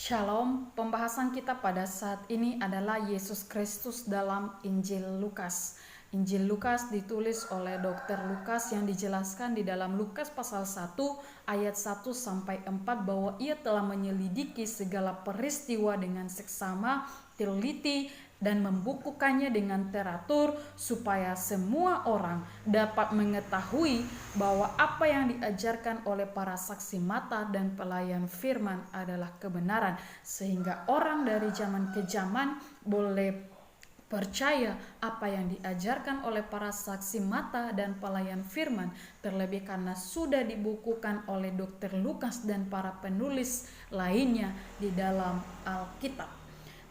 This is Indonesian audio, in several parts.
Shalom, pembahasan kita pada saat ini adalah Yesus Kristus dalam Injil Lukas. Injil Lukas ditulis oleh Dr. Lukas yang dijelaskan di dalam Lukas pasal 1 ayat 1 sampai 4 bahwa ia telah menyelidiki segala peristiwa dengan seksama, teliti, dan membukukannya dengan teratur supaya semua orang dapat mengetahui bahwa apa yang diajarkan oleh para saksi mata dan pelayan firman adalah kebenaran, sehingga orang dari zaman ke zaman boleh percaya apa yang diajarkan oleh para saksi mata dan pelayan firman, terlebih karena sudah dibukukan oleh Dr. Lukas dan para penulis lainnya di dalam Alkitab.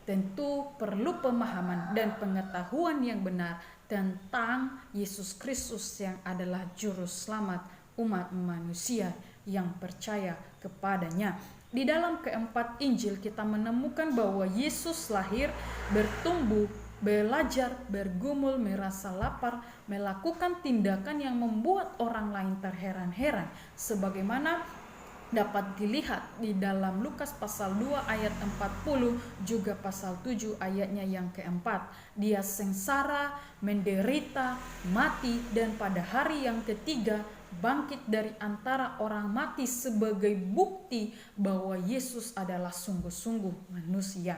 Tentu perlu pemahaman dan pengetahuan yang benar tentang Yesus Kristus yang adalah juru selamat umat manusia yang percaya kepadanya. Di dalam keempat Injil kita menemukan bahwa Yesus lahir, bertumbuh, belajar, bergumul, merasa lapar, melakukan tindakan yang membuat orang lain terheran-heran, sebagaimana dapat dilihat di dalam Lukas pasal 2 ayat 40, juga pasal 7 ayatnya yang keempat. Dia sengsara, menderita, mati, dan pada hari yang ketiga bangkit dari antara orang mati sebagai bukti bahwa Yesus adalah sungguh-sungguh manusia.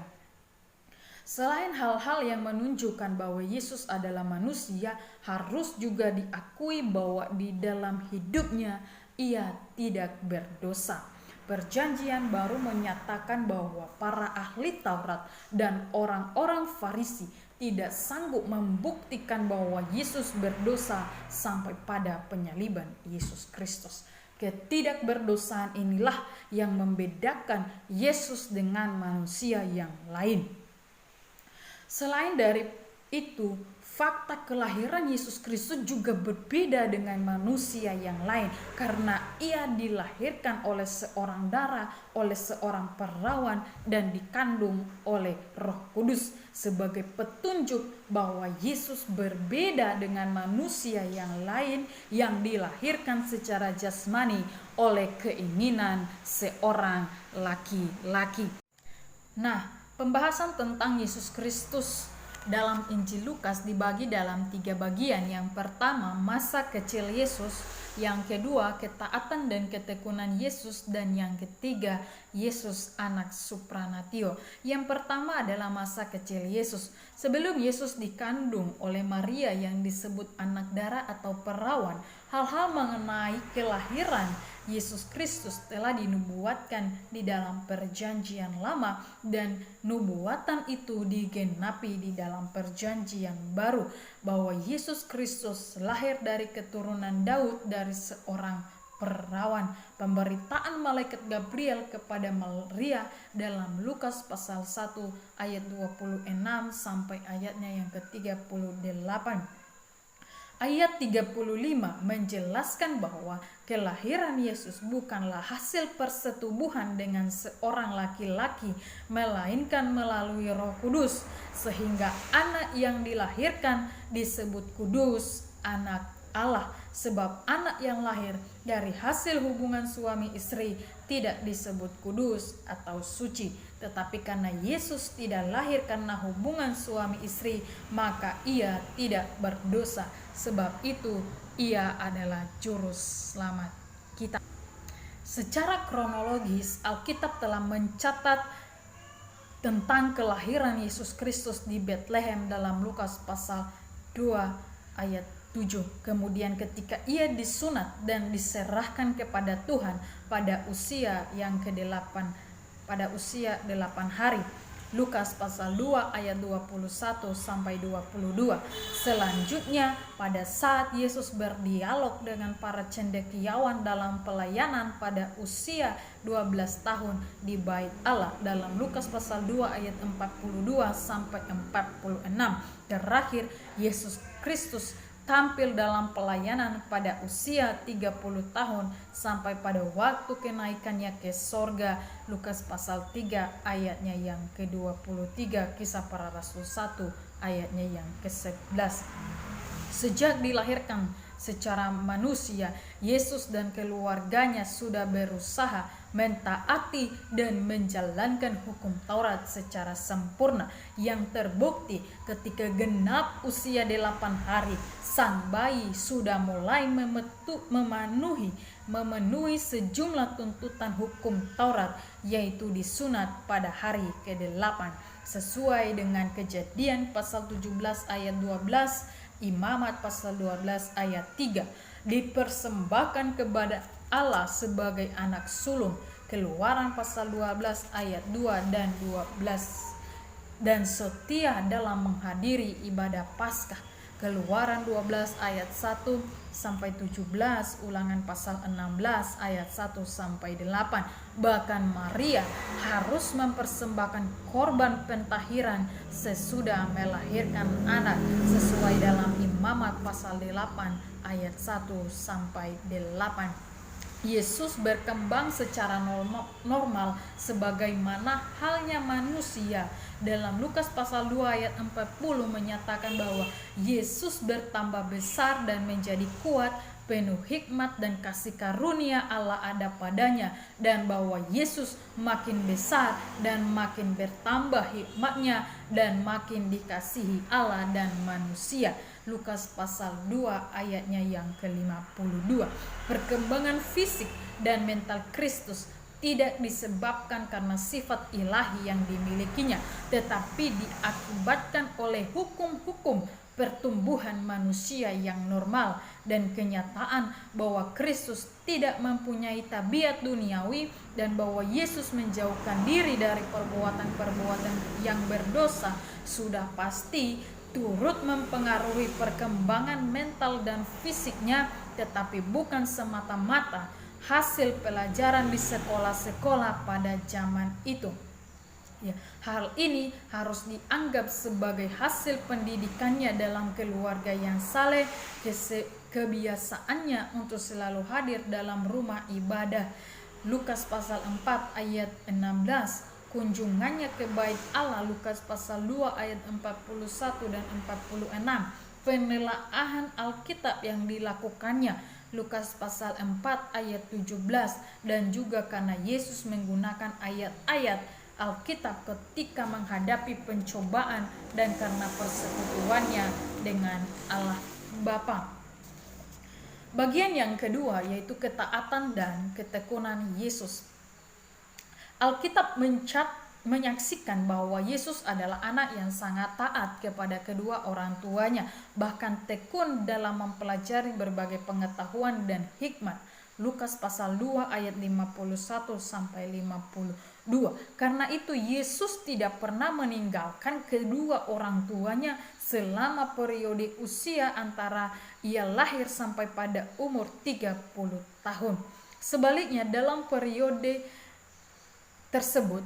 Selain hal-hal yang menunjukkan bahwa Yesus adalah manusia, harus juga diakui bahwa di dalam hidupnya ia tidak berdosa. Perjanjian baru menyatakan bahwa para ahli Taurat dan orang-orang Farisi tidak sanggup membuktikan bahwa Yesus berdosa sampai pada penyaliban Yesus Kristus. Ketidakberdosaan inilah yang membedakan Yesus dengan manusia yang lain. Selain dari itu, fakta kelahiran Yesus Kristus juga berbeda dengan manusia yang lain karena ia dilahirkan oleh seorang darah, oleh seorang perawan, dan dikandung oleh Roh Kudus sebagai petunjuk bahwa Yesus berbeda dengan manusia yang lain yang dilahirkan secara jasmani oleh keinginan seorang laki-laki. Nah, pembahasan tentang Yesus Kristus dalam Injil Lukas dibagi dalam 3 bagian. Yang pertama, masa kecil Yesus. Yang kedua, ketaatan dan ketekunan Yesus. Dan yang ketiga, Yesus anak supranatio. Yang pertama adalah masa kecil Yesus. Sebelum Yesus dikandung oleh Maria yang disebut anak darah atau perawan, hal-hal mengenai kelahiran Yesus Kristus telah dinubuatkan di dalam perjanjian lama, dan nubuatan itu digenapi di dalam perjanjian baru bahwa Yesus Kristus lahir dari keturunan Daud dari seorang perawan. Pemberitaan malaikat Gabriel kepada Maria dalam Lukas pasal 1 ayat 26 sampai ayatnya yang ke-38. Ayat 35 menjelaskan bahwa kelahiran Yesus bukanlah hasil persetubuhan dengan seorang laki-laki, melainkan melalui Roh Kudus, sehingga anak yang dilahirkan disebut kudus, anak Allah, sebab anak yang lahir dari hasil hubungan suami istri tidak disebut kudus atau suci. Tetapi karena Yesus tidak lahir karena hubungan suami istri, maka ia tidak berdosa. Sebab itu ia adalah juru selamat kita. Secara kronologis, Alkitab telah mencatat tentang kelahiran Yesus Kristus di Betlehem dalam Lukas pasal 2 ayat 7. Kemudian ketika ia disunat dan diserahkan kepada Tuhan pada usia yang ke-8, pada usia 8 hari. Lukas pasal 2 ayat 21 sampai 22. Selanjutnya, pada saat Yesus berdialog dengan para cendekiawan dalam pelayanan pada usia 12 tahun di Bait Allah dalam Lukas pasal 2 ayat 42 sampai 46. Terakhir, Yesus Kristus tampil dalam pelayanan pada usia 30 tahun sampai pada waktu kenaikannya ke sorga. Lukas pasal 3 ayatnya yang ke-23, Kisah Para Rasul 1 ayatnya yang ke-11. Sejak dilahirkan secara manusia, Yesus dan keluarganya sudah berusaha mentaati dan menjalankan hukum Taurat secara sempurna, yang terbukti ketika genap usia 8 hari, sang bayi sudah mulai memenuhi sejumlah tuntutan hukum Taurat, yaitu disunat pada hari ke-8 sesuai dengan Kejadian pasal 17 ayat 12, Imamat pasal 12 ayat 3, dipersembahkan kepada Allah sebagai anak sulung, Keluaran pasal 12 ayat 2 dan 12, dan setia dalam menghadiri ibadah Paskah, Keluaran 12 ayat 1 sampai 17, Ulangan pasal 16 ayat 1 sampai 8. Bahkan Maria harus mempersembahkan korban pentahiran sesudah melahirkan anak sesuai dalam Imamat pasal 8 ayat 1 sampai 8. Yesus berkembang secara normal sebagaimana halnya manusia. Dalam Lukas pasal 2 ayat 40 menyatakan bahwa Yesus bertambah besar dan menjadi kuat, penuh hikmat dan kasih karunia Allah ada padanya, dan bahwa Yesus makin besar dan makin bertambah hikmatnya dan makin dikasihi Allah dan manusia. Lukas pasal 2 ayatnya yang ke-52. Perkembangan fisik dan mental Kristus tidak disebabkan karena sifat ilahi yang dimilikinya, tetapi diakibatkan oleh hukum-hukum pertumbuhan manusia yang normal dan kenyataan bahwa Kristus tidak mempunyai tabiat duniawi dan bahwa Yesus menjauhkan diri dari perbuatan-perbuatan yang berdosa sudah pasti turut mempengaruhi perkembangan mental dan fisiknya, tetapi bukan semata-mata hasil pelajaran di sekolah-sekolah pada zaman itu. Ya, hal ini harus dianggap sebagai hasil pendidikannya dalam keluarga yang saleh, kebiasaannya untuk selalu hadir dalam rumah ibadah. Lukas pasal 4 ayat 16, kunjungannya ke bait Allah. Lukas pasal 2 ayat 41 dan 46, penelaahan Alkitab yang dilakukannya. Lukas pasal 4 ayat 17, dan juga karena Yesus menggunakan ayat-ayat Alkitab ketika menghadapi pencobaan dan karena persekutuannya dengan Allah Bapa. Bagian yang kedua yaitu ketaatan dan ketekunan Yesus. Alkitab menyaksikan bahwa Yesus adalah anak yang sangat taat kepada kedua orang tuanya, bahkan tekun dalam mempelajari berbagai pengetahuan dan hikmat. Lukas pasal 2 ayat 51 sampai 52. Karena itu Yesus tidak pernah meninggalkan kedua orang tuanya selama periode usia antara ia lahir sampai pada umur 30 tahun. Sebaliknya, dalam periode tersebut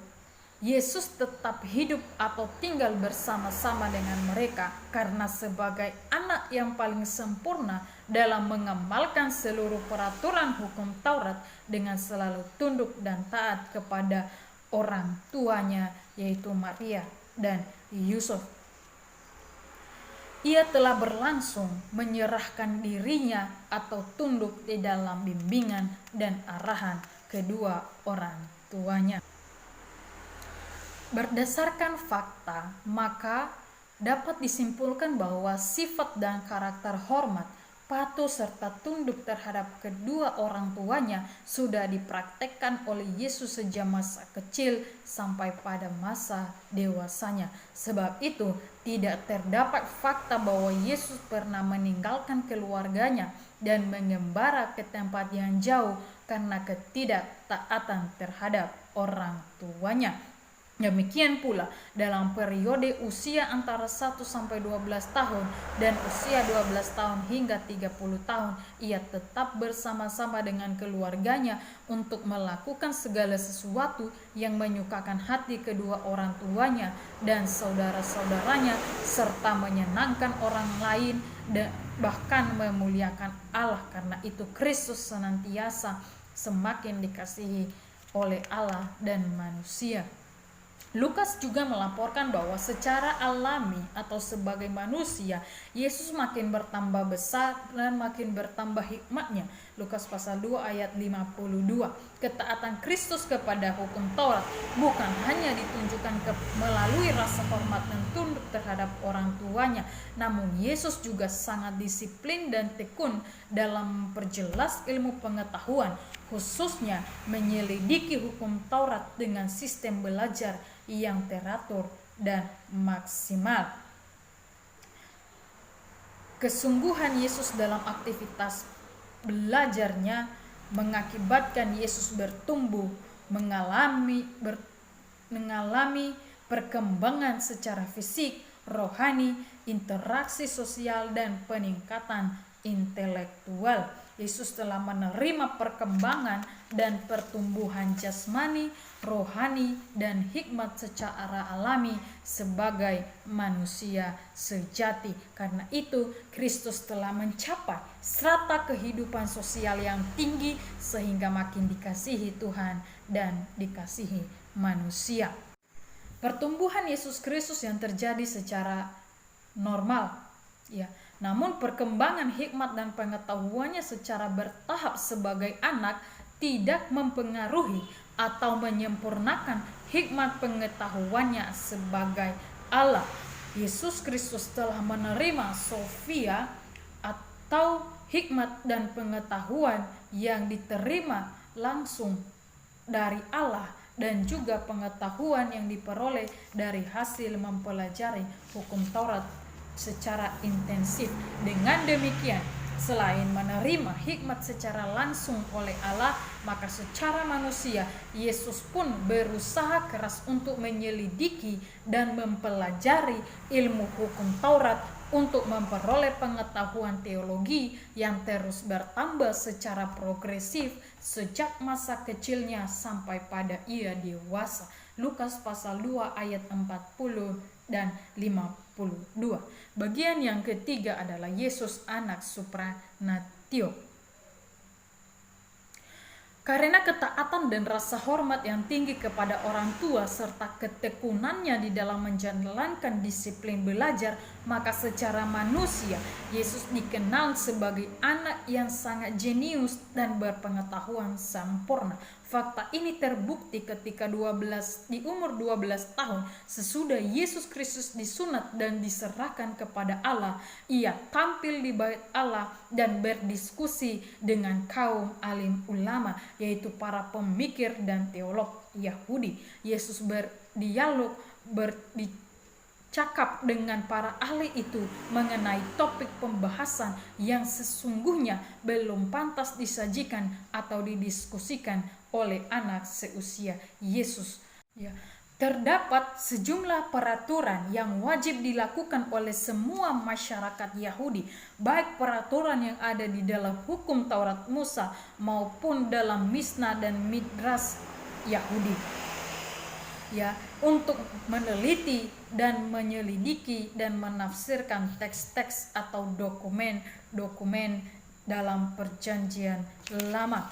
Yesus tetap hidup atau tinggal bersama-sama dengan mereka karena sebagai anak yang paling sempurna dalam mengamalkan seluruh peraturan hukum Taurat dengan selalu tunduk dan taat kepada orang tuanya, yaitu Maria dan Yusuf. Ia telah berlangsung menyerahkan dirinya atau tunduk di dalam bimbingan dan arahan kedua orang tuanya. Berdasarkan fakta, maka dapat disimpulkan bahwa sifat dan karakter hormat, patuh serta tunduk terhadap kedua orang tuanya sudah dipraktekkan oleh Yesus sejak masa kecil sampai pada masa dewasanya. Sebab itu, tidak terdapat fakta bahwa Yesus pernah meninggalkan keluarganya dan mengembara ke tempat yang jauh karena ketidaktaatan terhadap orang tuanya. Demikian pula dalam periode usia antara 1 sampai 12 tahun dan usia 12 tahun hingga 30 tahun, ia tetap bersama-sama dengan keluarganya untuk melakukan segala sesuatu yang menyukakan hati kedua orang tuanya dan saudara-saudaranya, serta menyenangkan orang lain dan bahkan memuliakan Allah. Karena itu Kristus senantiasa semakin dikasihi oleh Allah dan manusia. Lukas juga melaporkan bahwa secara alami atau sebagai manusia, Yesus makin bertambah besar dan makin bertambah hikmatnya. Lukas pasal 2 ayat 52. ketaatan Kristus kepada hukum Taurat bukan hanya ditunjukkan melalui rasa hormat dan tunduk terhadap orang tuanya, namun Yesus juga sangat disiplin dan tekun dalam memperjelas ilmu pengetahuan, khususnya menyelidiki hukum Taurat dengan sistem belajar yang teratur dan maksimal. Kesungguhan Yesus dalam aktivitas belajarnya mengakibatkan Yesus bertumbuh, mengalami perkembangan secara fisik, rohani, interaksi sosial, dan peningkatan intelektual. Yesus telah menerima perkembangan dan pertumbuhan jasmani, rohani, dan hikmat secara alami sebagai manusia sejati. Karena itu, Kristus telah mencapai strata kehidupan sosial yang tinggi sehingga makin dikasihi Tuhan dan dikasihi manusia. Pertumbuhan Yesus Kristus yang terjadi secara normal, ya. Namun perkembangan hikmat dan pengetahuannya secara bertahap sebagai anak tidak mempengaruhi atau menyempurnakan hikmat pengetahuannya sebagai Allah. Yesus Kristus telah menerima Sofia atau hikmat dan pengetahuan yang diterima langsung dari Allah dan juga pengetahuan yang diperoleh dari hasil mempelajari hukum Taurat secara intensif. Dengan demikian, selain menerima hikmat secara langsung oleh Allah, maka secara manusia Yesus pun berusaha keras untuk menyelidiki dan mempelajari ilmu hukum Taurat untuk memperoleh pengetahuan teologi yang terus bertambah secara progresif sejak masa kecilnya sampai pada ia dewasa. Lukas pasal 2 ayat 40 dan 52. Bagian yang ketiga adalah Yesus anak supranatio. Karena ketaatan dan rasa hormat yang tinggi kepada orang tua serta ketekunannya di dalam menjalankan disiplin belajar, maka secara manusia Yesus dikenal sebagai anak yang sangat jenius dan berpengetahuan sempurna. Fakta ini terbukti ketika di umur 12 tahun sesudah Yesus Kristus disunat dan diserahkan kepada Allah, ia tampil di bait Allah dan berdiskusi dengan kaum alim ulama, yaitu para pemikir dan teolog Yahudi. Yesus berdialog, bercakap dengan para ahli itu mengenai topik pembahasan yang sesungguhnya belum pantas disajikan atau didiskusikan oleh anak seusia Yesus. Ya, terdapat sejumlah peraturan yang wajib dilakukan oleh semua masyarakat Yahudi, baik peraturan yang ada di dalam hukum Taurat Musa maupun dalam Misna dan Midrash Yahudi. Ya, untuk meneliti dan menyelidiki dan menafsirkan teks-teks atau dokumen dalam Perjanjian Lama.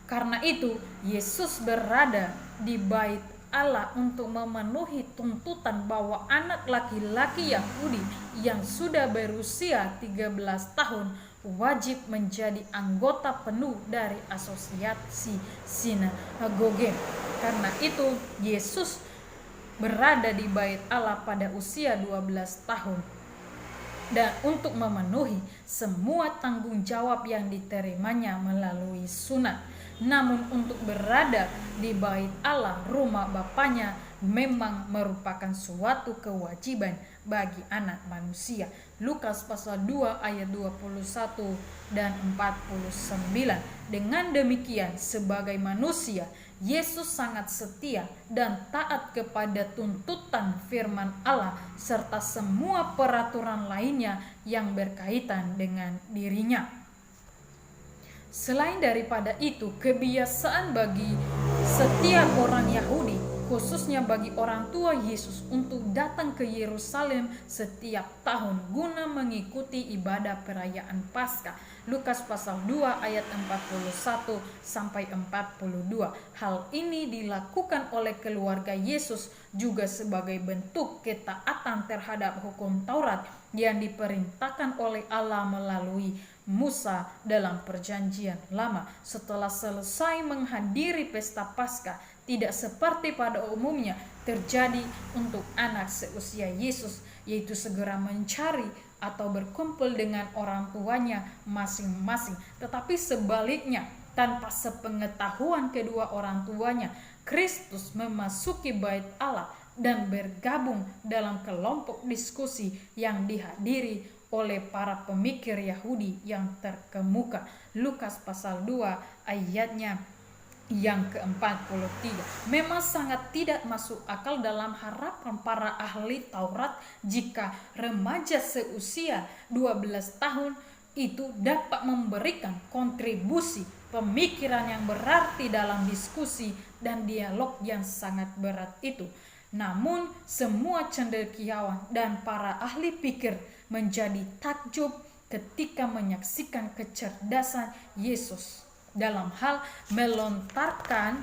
Karena itu, Yesus berada di bait Allah untuk memenuhi tuntutan bahwa anak laki-laki Yahudi yang sudah berusia 13 tahun wajib menjadi anggota penuh dari asosiasi sinagoge. Karena itu, Yesus berada di bait Allah pada usia 12 tahun. Dan untuk memenuhi semua tanggung jawab yang diterimanya melalui sunat. Namun untuk berada di bait Allah, rumah Bapaknya, memang merupakan suatu kewajiban bagi anak manusia. Lukas pasal 2 ayat 21 dan 49. Dengan demikian, sebagai manusia, Yesus sangat setia dan taat kepada tuntutan firman Allah serta semua peraturan lainnya yang berkaitan dengan dirinya. Selain daripada itu, kebiasaan bagi setiap orang Yahudi, khususnya bagi orang tua Yesus, untuk datang ke Yerusalem setiap tahun guna mengikuti ibadah perayaan Paskah. Lukas pasal 2 ayat 41 sampai 42. Hal ini dilakukan oleh keluarga Yesus juga sebagai bentuk ketaatan terhadap hukum Taurat yang diperintahkan oleh Allah melalui Musa dalam perjanjian lama. Setelah selesai menghadiri pesta Paskah, tidak seperti pada umumnya terjadi untuk anak seusia Yesus, yaitu segera mencari atau berkumpul dengan orang tuanya masing-masing. Tetapi sebaliknya, tanpa sepengetahuan kedua orang tuanya, Kristus memasuki bait Allah dan bergabung dalam kelompok diskusi yang dihadiri oleh para pemikir Yahudi yang terkemuka. Lukas pasal 2 ayatnya yang ke-43. Memang sangat tidak masuk akal dalam harapan para ahli Taurat jika remaja seusia 12 tahun itu dapat memberikan kontribusi pemikiran yang berarti dalam diskusi dan dialog yang sangat berat itu. Namun semua cendekiawan dan para ahli pikir menjadi takjub ketika menyaksikan kecerdasan Yesus dalam hal melontarkan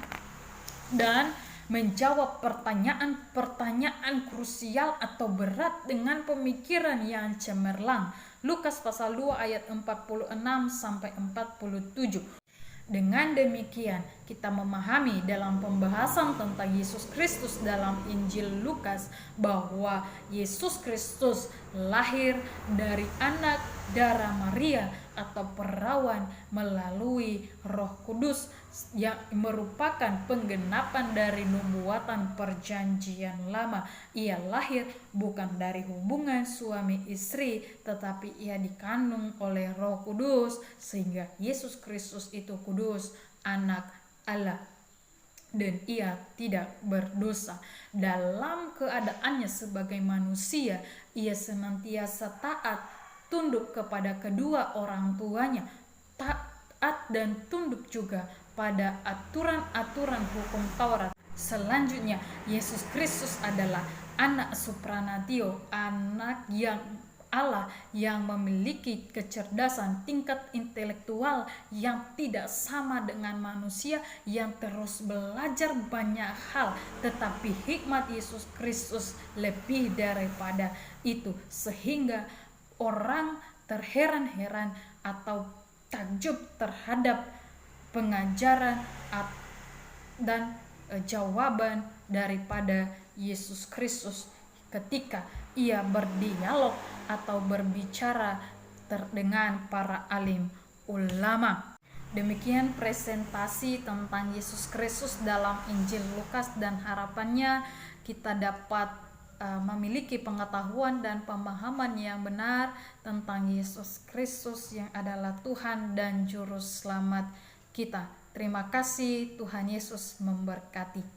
dan menjawab pertanyaan-pertanyaan krusial atau berat dengan pemikiran yang cemerlang. Lukas pasal 2 ayat 46 sampai 47. Dengan demikian, kita memahami dalam pembahasan tentang Yesus Kristus dalam Injil Lukas bahwa Yesus Kristus lahir dari anak darah Maria atau perawan melalui Roh Kudus yang merupakan penggenapan dari nubuatan perjanjian lama. Ia lahir bukan dari hubungan suami istri, tetapi ia dikandung oleh Roh Kudus, sehingga Yesus Kristus itu kudus, anak Allah, dan ia tidak berdosa. Dalam keadaannya sebagai manusia, ia senantiasa taat, tunduk kepada kedua orang tuanya, taat dan tunduk juga pada aturan-aturan hukum Taurat. Selanjutnya, Yesus Kristus adalah anak supranatio, anak yang Allah yang memiliki kecerdasan tingkat intelektual yang tidak sama dengan manusia yang terus belajar banyak hal, tetapi hikmat Yesus Kristus lebih daripada itu, sehingga orang terheran-heran atau takjub terhadap pengajaran dan jawaban daripada Yesus Kristus ketika ia berdialog atau berbicara dengan para alim ulama. Demikian presentasi tentang Yesus Kristus dalam Injil Lukas, dan harapannya kita dapat memiliki pengetahuan dan pemahaman yang benar tentang Yesus Kristus yang adalah Tuhan dan Juru Selamat kita. Terima kasih, Tuhan Yesus memberkati.